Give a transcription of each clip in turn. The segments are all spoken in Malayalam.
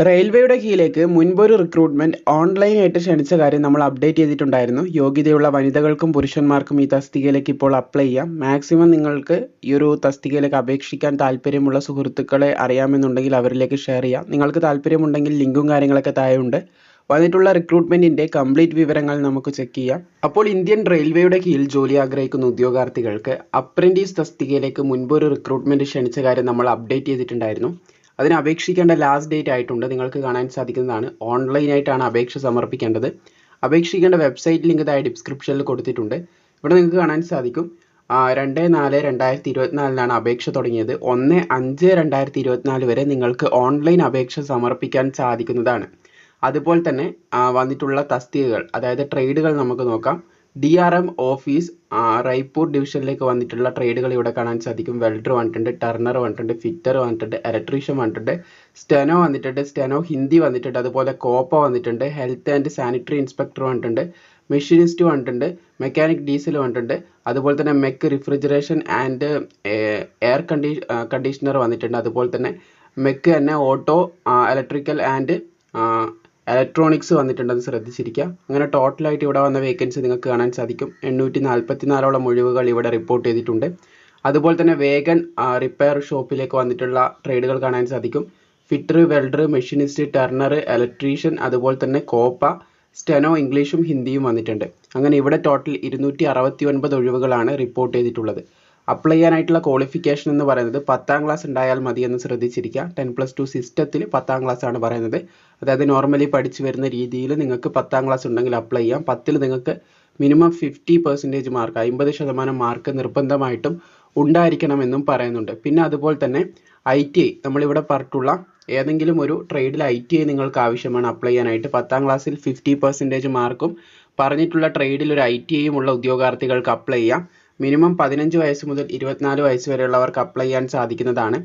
റെയിൽവേയുടെ കീഴിലേക്ക് മുൻപൊരു റിക്രൂട്ട്മെന്റ് ഓൺലൈനായിട്ട് ക്ഷണിച്ച കാര്യം നമ്മൾ അപ്ഡേറ്റ് ചെയ്തിട്ടുണ്ടായിരുന്നു. യോഗ്യതയുള്ള വനിതകൾക്കും പുരുഷന്മാർക്കും ഈ തസ്തികയിലേക്ക് ഇപ്പോൾ അപ്ലൈ ചെയ്യാം. മാക്സിമം നിങ്ങൾക്ക് ഈ ഒരു തസ്തികയിലേക്ക് അപേക്ഷിക്കാൻ താല്പര്യമുള്ള സുഹൃത്തുക്കളെ അറിയാമെന്നുണ്ടെങ്കിൽ അവരിലേക്ക് ഷെയർ ചെയ്യാം. നിങ്ങൾക്ക് താല്പര്യമുണ്ടെങ്കിൽ ലിങ്കും കാര്യങ്ങളൊക്കെ താഴെയുണ്ട്. വന്നിട്ടുള്ള റിക്രൂട്ട്മെന്റിന്റെ കംപ്ലീറ്റ് വിവരങ്ങൾ നമുക്ക് ചെക്ക് ചെയ്യാം. അപ്പോൾ ഇന്ത്യൻ റെയിൽവേയുടെ കീഴിൽ ജോലി ആഗ്രഹിക്കുന്ന ഉദ്യോഗാർത്ഥികൾക്ക് അപ്രന്റീസ് തസ്തികയിലേക്ക് മുൻപൊരു റിക്രൂട്ട്മെന്റ് ക്ഷണിച്ച കാര്യം നമ്മൾ അപ്ഡേറ്റ് ചെയ്തിട്ടുണ്ടായിരുന്നു. അതിന് അപേക്ഷിക്കേണ്ട ലാസ്റ്റ് ഡേറ്റ് ആയിട്ടുണ്ട്. നിങ്ങൾക്ക് കാണാൻ സാധിക്കുന്നതാണ്. ഓൺലൈനായിട്ടാണ് അപേക്ഷ സമർപ്പിക്കേണ്ടത്. അപേക്ഷിക്കേണ്ട വെബ്സൈറ്റ് ലിങ്ക് താഴെ ഡിസ്ക്രിപ്ഷനിൽ കൊടുത്തിട്ടുണ്ട്. ഇവിടെ നിങ്ങൾക്ക് കാണാൻ സാധിക്കും 2/4/2024 അപേക്ഷ തുടങ്ങിയത്. 1/5/2024 വരെ നിങ്ങൾക്ക് ഓൺലൈൻ അപേക്ഷ സമർപ്പിക്കാൻ സാധിക്കുന്നതാണ്. അതുപോലെ തന്നെ വന്നിട്ടുള്ള തസ്തികകൾ, അതായത് ട്രേഡുകൾ നമുക്ക് നോക്കാം. DRM ഓഫീസ് റൈപ്പൂർ ഡിവിഷനിലേക്ക് വന്നിട്ടുള്ള ട്രേഡുകൾ ഇവിടെ കാണാൻ സാധിക്കും. വെൽഡർ വന്നിട്ടുണ്ട്, ടർണർ വന്നിട്ടുണ്ട്, ഫിറ്റർ വന്നിട്ടുണ്ട്, ഇലക്ട്രീഷ്യൻ വന്നിട്ടുണ്ട്, സ്റ്റെനോ വന്നിട്ടുണ്ട്, സ്റ്റെനോ ഹിന്ദി വന്നിട്ടുണ്ട്, അതുപോലെ കോപ്പ വന്നിട്ടുണ്ട്, ഹെൽത്ത് ആൻഡ് സാനിറ്ററി ഇൻസ്പെക്ടർ വന്നിട്ടുണ്ട്, മെഷീനിസ്റ്റ് വന്നിട്ടുണ്ട്, മെക്കാനിക് ഡീസൽ വന്നിട്ടുണ്ട്, അതുപോലെ തന്നെ mech refrigeration and air conditioner വന്നിട്ടുണ്ട്, അതുപോലെ തന്നെ മെക്ക് തന്നെ ഓട്ടോ ഇലക്ട്രിക്കൽ ആൻഡ് ഇലക്ട്രോണിക്സ് വന്നിട്ടുണ്ടെന്ന് ശ്രദ്ധിച്ചിരിക്കുക. അങ്ങനെ ടോട്ടലായിട്ട് ഇവിടെ വന്ന വേക്കൻസി നിങ്ങൾക്ക് കാണാൻ സാധിക്കും. 844 ഒഴിവുകൾ ഇവിടെ റിപ്പോർട്ട് ചെയ്തിട്ടുണ്ട്. അതുപോലെ തന്നെ വേഗൻ റിപ്പയർ ഷോപ്പിലേക്ക് വന്നിട്ടുള്ള ട്രേഡുകൾ കാണാൻ സാധിക്കും. Fitter, welder, machinist, Turner, electrician, അതുപോലെ തന്നെ കോപ്പ, സ്റ്റെനോ ഇംഗ്ലീഷും ഹിന്ദിയും വന്നിട്ടുണ്ട്. അങ്ങനെ ഇവിടെ ടോട്ടൽ 269 ഒഴിവുകളാണ് റിപ്പോർട്ട് ചെയ്തിട്ടുള്ളത്. അപ്ലൈ ചെയ്യാനായിട്ടുള്ള ക്വാളിഫിക്കേഷൻ എന്ന് പറയുന്നത് 10ാം ക്ലാസ് ഉണ്ടായാൽ മതി എന്ന് ശ്രദ്ധിച്ചിരിക്കുക. 10+2 സിസ്റ്റത്തിൽ 10ാം ക്ലാസ് ആണ് പറയുന്നത്. അതായത് നോർമലി പഠിച്ചു വരുന്ന രീതിയിൽ നിങ്ങൾക്ക് 10ാം ക്ലാസ് ഉണ്ടെങ്കിൽ അപ്ലൈ ചെയ്യാം. 10ൽ നിങ്ങൾക്ക് മിനിമം 50% മാർക്ക്, 50% മാർക്ക് നിർബന്ധമായിട്ടും ഉണ്ടായിരിക്കണമെന്നും പറയുന്നുണ്ട്. പിന്നെ അതുപോലെ തന്നെ ITI, നമ്മളിവിടെ പറഞ്ഞിട്ടുള്ള ഏതെങ്കിലും ഒരു ട്രേഡിൽ ITI നിങ്ങൾക്ക് ആവശ്യമാണ് അപ്ലൈ ചെയ്യാനായിട്ട്. 10ാം ക്ലാസ്സിൽ 50% മാർക്കും പറഞ്ഞിട്ടുള്ള ട്രേഡിൽ ഒരു ITIയും ഉള്ള ഉദ്യോഗാർത്ഥികൾക്ക് അപ്ലൈ ചെയ്യാം. മിനിമം 15 വയസ്സ് മുതൽ 24 വയസ്സ് വരെയുള്ളവർക്ക് അപ്ലൈ ചെയ്യാൻ സാധിക്കുന്നതാണ്.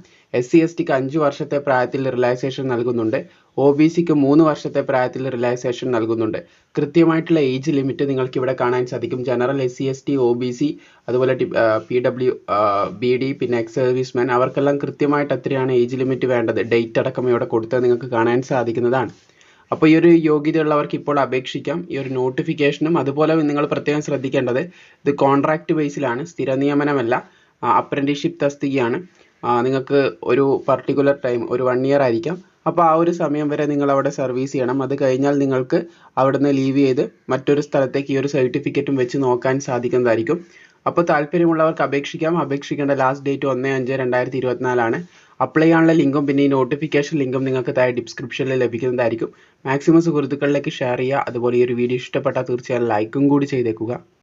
SC/STക്ക് 5 വർഷത്തെ പ്രായത്തിൽ റിലാക്സേഷൻ നൽകുന്നുണ്ട്. OBCക്ക് 3 വർഷത്തെ പ്രായത്തിൽ റിലാക്സേഷൻ നൽകുന്നുണ്ട്. കൃത്യമായിട്ടുള്ള ഏജ് ലിമിറ്റ് നിങ്ങൾക്ക് ഇവിടെ കാണാൻ സാധിക്കും. ജനറൽ, SC/ST, OBC, അതുപോലെ PWBD, പിന്നെ എക്സ് സർവീസ്മാൻ, അവർക്കെല്ലാം കൃത്യമായിട്ട് എത്രയാണ് ഏജ് ലിമിറ്റ് വേണ്ടത്, ഡേറ്റ് അടക്കം ഇവിടെ കൊടുത്തത് നിങ്ങൾക്ക് കാണാൻ സാധിക്കുന്നതാണ്. അപ്പോൾ ഈ ഒരു യോഗ്യതയുള്ളവർക്ക് ഇപ്പോൾ അപേക്ഷിക്കാം. ഈ ഒരു നോട്ടിഫിക്കേഷനും അതുപോലെ നിങ്ങൾ പ്രത്യേകം ശ്രദ്ധിക്കേണ്ടത്, ഇത് കോൺട്രാക്ട് ബേസിലാണ്, സ്ഥിര നിയമനമല്ല, അപ്രന്റീസ്ഷിപ്പ് തസ്തികയാണ്. നിങ്ങൾക്ക് ഒരു പർട്ടിക്കുലർ ടൈം, ഒരു 1 ഇയർ ആയിരിക്കാം. അപ്പോൾ ആ ഒരു സമയം വരെ നിങ്ങൾ അവിടെ സർവീസ് ചെയ്യണം. അത് കഴിഞ്ഞാൽ നിങ്ങൾക്ക് അവിടുന്ന് ലീവ് ചെയ്ത് മറ്റൊരു സ്ഥലത്തേക്ക് ഈ ഒരു സർട്ടിഫിക്കറ്റും വെച്ച് നോക്കാൻ സാധിക്കുന്നതായിരിക്കും. അപ്പോൾ താല്പര്യമുള്ളവർക്ക് അപേക്ഷിക്കാം. അപേക്ഷിക്കേണ്ട ലാസ്റ്റ് ഡേറ്റ് 1/5/2024 ആണ്. അപ്ലൈ ചെയ്യാനുള്ള ലിങ്കും പിന്നെ ഈ നോട്ടിഫിക്കേഷൻ ലിങ്കും നിങ്ങൾക്ക് താഴെ ഡിസ്ക്രിപ്ഷനിൽ ലഭിക്കുന്നതായിരിക്കും. മാക്സിമം സുഹൃത്തുക്കളിലേക്ക് ഷെയർ ചെയ്യുക. അതുപോലെ ഈ ഒരു വീഡിയോ ഇഷ്ടപ്പെട്ടാൽ തീർച്ചയായും ലൈക്കും കൂടി ചെയ്തേക്കുക.